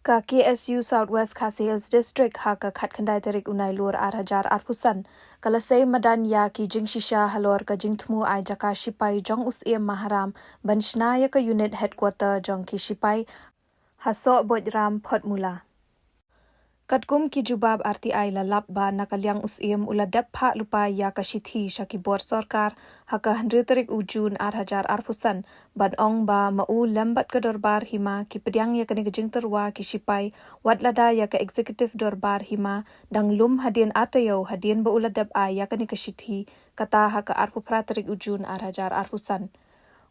Ka KSU Southwest Khasi Hills District ha ka khat khandai tarik unai lur 8,000 kalasei madan ya ki jing shisha halor ka jing thmu ai jaka shipai jong us em maharam banshna ya ka unit headquarter jong ki shipai haso bojram photmula Katkum ki jubab RTI lalap ba nakalyang usim uladap pha lupa ya kashithi shaki bor sarkar haka 100 tarik ujun 8,000 ban ong ba mau lambat ke dorbar hima ki pedyang ya kani kejing terwa ki shipai watlada ya ka executive dorbar hima dang lum hadien atayo hadien ba uladap a ya kani kashithi kata haka 4 tarik ujun 8,000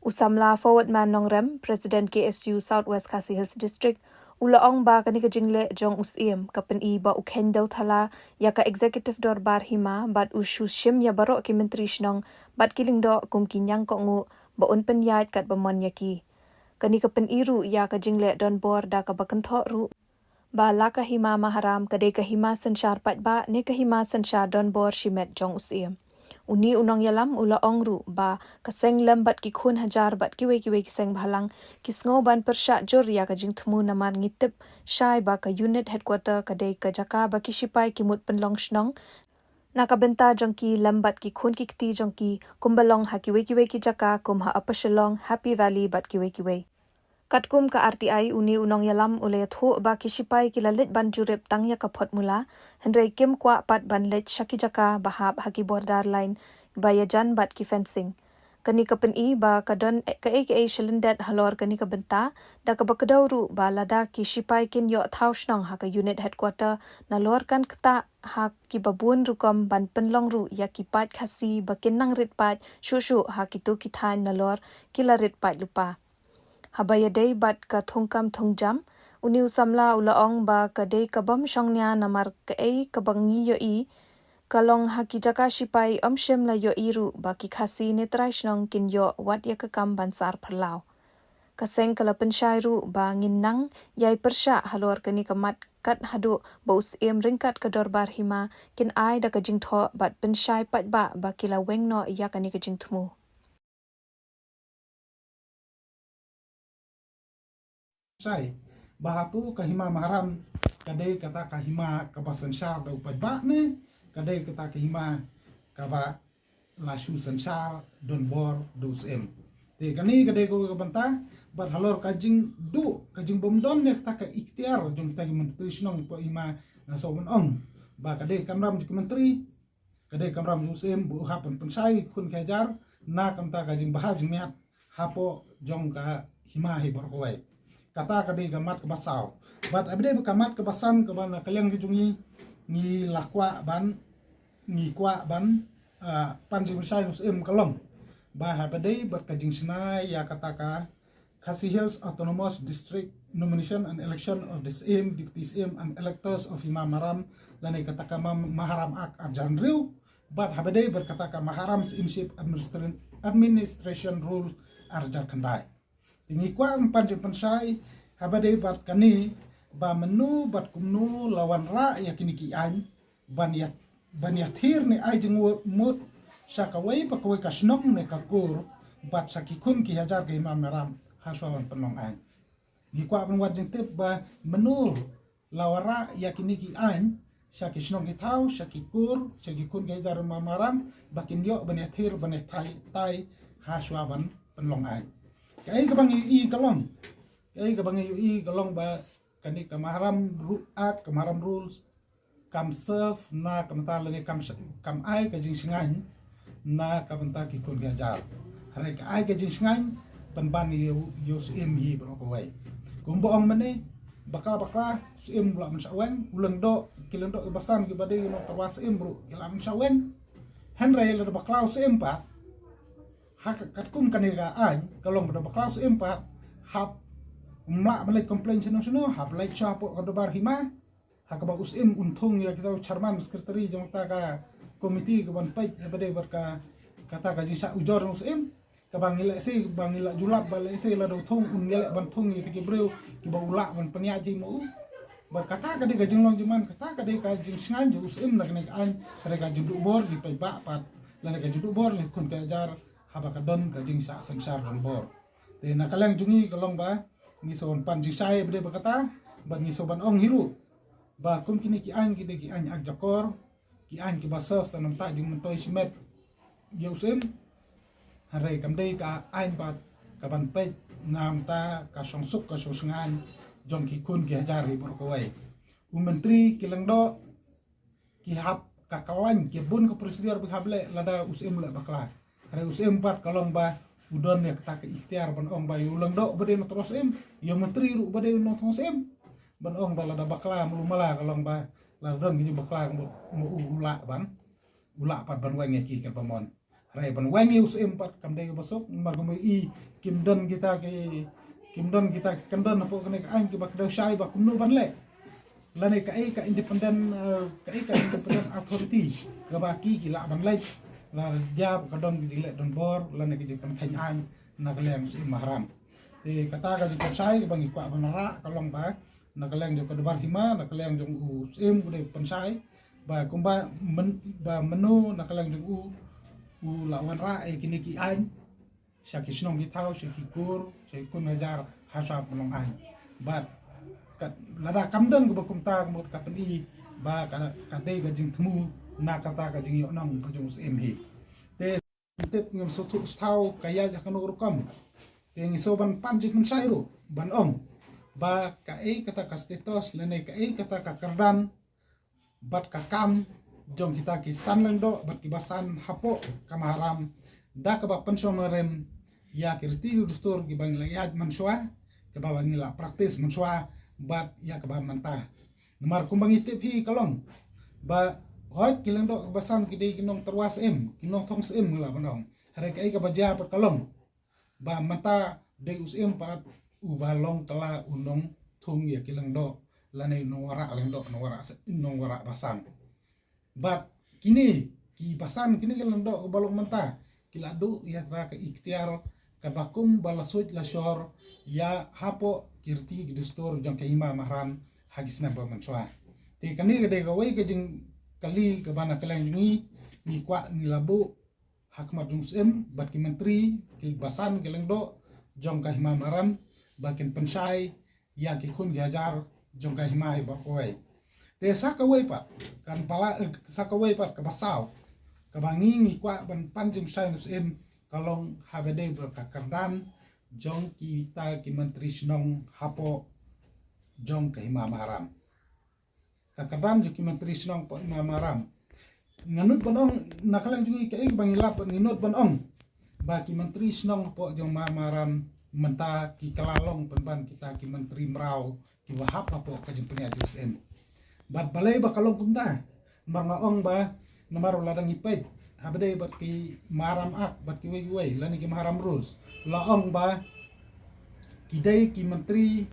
Usamla Forward Man Nongrem, President KSU Southwest Khasi Hills District, ulaong ba kani kajingle jong usiem kapen I ba ukhen daw thala ya ka executive dorbar hima bat ushu shim ya baro ki menteri shnong bat kiling do kum kinyang ko ngu ba un penyat kat bamon yaki. Kani kapen iru ya ka jingle don bor da ka bakantho ru ba laka hima maharam kade ka hima sanshar pat ba ne ka hima sanshar don bor shimet jong usiem. Uni unong yalam ula ongru ba kaseng lambat ki khun hajar bat kiwe kiseng bhalang kisngo ban persha jor ya ka jing thmu namar ngitip shai ba ka unit headquarter kadai ka jaka ba ki shipai ki mut penlong shnong nakabenta jongki lambat ki khun ki kti jongki kumbalong ha kiwe ki jaka kum ha apashalong Happy Valley bat kiwe Katkum ka RTI uni unong yalam ulay thu ba kisipay kilalit ban jurip tang ya kapot mula, hendray kim kwa pat banlit shaki jaka bahab haki border line bayajan bat ki fencing. Kani kapen I ba kadon ka aka shilindet halor kani kabenta da kabakadaw ba lada kisipay kin yo thaw shnong haka unit headquarter na lor kan kata haki babun rukom ban penlong ru ya kipat khasi bakin nang ritpat shushu haki tu kithan na lor kila ritpat lupa. Habaya day bat ka thungkam thungjam uni usamla ulaong ba ka day kabam shongnya namar ka ay kabangi yo I kalong haki jaka shipai omshem la yo iru ba ki khasi netrai shnong kin yo wat ya kakam bansar perlaw kaseng kalapan shairu ba nginnang yai persha halor kani kamat kat hadu ba usim ringkat ka dorbar hima kin ai da ka jingtho bat penshai pat ba kila wengno ya kani ka jingthmu Sai bahatu kahima maharam kadai kata kahima kabasan syar da upat ba ne kadai kata kahima kaba lasu sensar don bor dos te kani kadai ko kabanta bar halor kajing bomdon ne kata ka ikhtiar jong kita ki menteri snong po ima so on ba kadai kamram ki menteri kadai kamram usem bu hapan pensai kun kajar na kamta kajing bahaj miat hapo jong ka hima he bor kowai kata kadai gamat ke basau bat abde kamat ke basan ke ban kaliang kijungi ni lakwa ban ni kwa ban panji musai nus kalom ba habade bat kajing snai ya kataka Khasi Hills Autonomous District Nomination and Election of the same deputies and electors of Imam Maram lanai kataka maharam ak arjanriu bat habade berkataka maharam inship administration rules arjar kandai tingi kwa panjang pensai habade bat kani ba menu bat kumnu lawan ra ya kini ki an ban ya thir ne ai jeng mut sakawai pakawai kasnong ne kakur bat sakikun ki hajar ke Imam Maram haswawan penong an ni kwa penwat jeng tip ba menu lawan ra ya kini ki an sakisnong ki thau sakikun ki hajar Imam Maram bakin yo ban ya thir ban ya tai haswawan penong an kai ka bang I kalong kai ka bang I kalong ba kani kamaharam rules kam serve na kamta lani kam ai ka jing singan na kamta ki kun gajar hare ka ai ka jing singan ban yo sim hi bro ko wai kum boong mane baka sim la man sawen ulang do kileng do basan ki bade no tawas sim bro kilam sawen henry la baklau sim pa hak katkum kaniga an kalong pada baklaus empat hap umla balai komplain seno hap lai chapo kadobar hima hak ba usim untung ya kita chairman sekretari jangta ka komiti ke ban pai bade berka kata ka jisa ujor usim ka bangila si bangila julap balai si la do thong ungele ban thong ya ki breu ki ba ula ban pania ji mu berkata ka de gajing long juman kata ka de ka jing sngan ju usim nak nek an ka judu bor di pai ba pat la ka judu bor ni kun ka jar habakadon kajing sa sengsar rombor te nakalang jungi kalong ba ni son panji sai bede bakata bagi soban ong hiru ba kum kini ki an ak jakor ki an ki basaf tanam ta jung mentoi simet yausim hare kam dei ka an pat ka ban pe nam ta ka song suk ka so sngai jong ki kun ki hajar ri bor koi menteri ki lengdo ki hap ka kawan ki bun ke presidir bi hable lada usim la bakla hare usim pat kalong ba udon ya kata ke ikhtiar ban ong ba ulang do bade no terus yo menteri ru bade no terus ban ong ba lada bakla mulu mala kalong ba la don gi bakla mo ula ban ula pat ban wengi ki ke pamon hare ban wengi usim pat kam dei basok magmu I kim don kita kendon apa kene ain ki bak dosai ba kumnu ban le lane ka independent authority ka baki ki la ban le la jab ka don ki le don bor lane ki pan khain ain na ka leng si mahram te kata ka ji sai bang ikwa banara kalong ba na ka leng jo ka bar hima na ka leng jong u sim bude pan sai ba kumba menu na ka leng jong u la wan ra kini ki ain syaki snong ki tau syaki kur syaki kun ngajar hasab menong an bat kat lada kamdeng ko bakum ta mo ka peni ba ka dei ga jing thmu na kata ka jing yo nong ka jung sim hi te tip ngam so tu tau kaya ja kan kam te ngi so ban pan jing sai ro ban ong ba ka kata ka status lene ka kata ka kardan bat ka kam jong kita ki san lang do bat ki basan hapo kamaram da ka ba pensiomeren ya kirti dustur ki bang ya manswa ke ba nila praktis manswa bat ya ke ba manta nomar kumbang itip hi kalong ba hoi kilang do basan ki dei kinong terwas kinong thong la banong hare ka ba ja pat kalong ba manta dei us parat u ba long kala unong thung ya kilang do lane no wara leng do no wara basan bat kini ki basan kini kilang do balong manta kila du ya ka ikhtiar ka bakum balasut la shor ya hapo kirti dustur jong ka ima mahram hagisna ba manswa te kani gede ga wei ka jing kali ka bana kalang ni kwa ni labu hakmat muslim bat ki menteri ki basan keleng do jong ka ima mahram bakin pensai ya ki kun jajar jong ka ima ba koi te saka wei pat kan pala saka wei pat ka basau kabangi ngi kwa ban panjim sai muslim kalong habede berkakardan jong kita ki menteri snong hapo jong ka hima maram kakardan jo ki menteri snong po hima maram nganut banong nakalang jungi ka bangilap nginut banong ba ki menteri snong po jong maram menta ki kalalong penban kita ki menteri merau ki wahap hapo ka jeng penya jusem bat balai ba kalong kumta marmaong ba namaro ladang ipet habade bat ki maram ak bat ki wei lani ki maram rus laong ba kidai ki menteri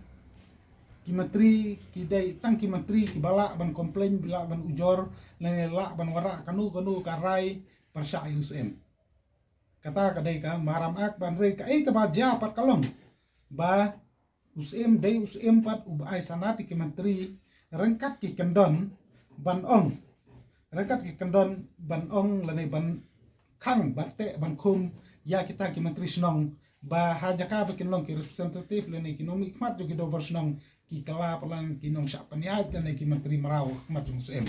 kidai tang ki menteri ki bala ban komplain bila ban ujor lani la ban wara kanu karai persya usm kata kadai ka maram ak ban rei ka ka ba ja pat kalong ba usm dei usm pat ubai sanati ki menteri rengkat ki kendon ban ong rekat ki kendon ban ong lane ban khang batte ban khum ya kita ki menteri snong ba hajaka ba kinong ki representative lane ki nomi khmat jo ki do snong ki kala palan ki nong sya paniat lane ki menteri merau khmat musem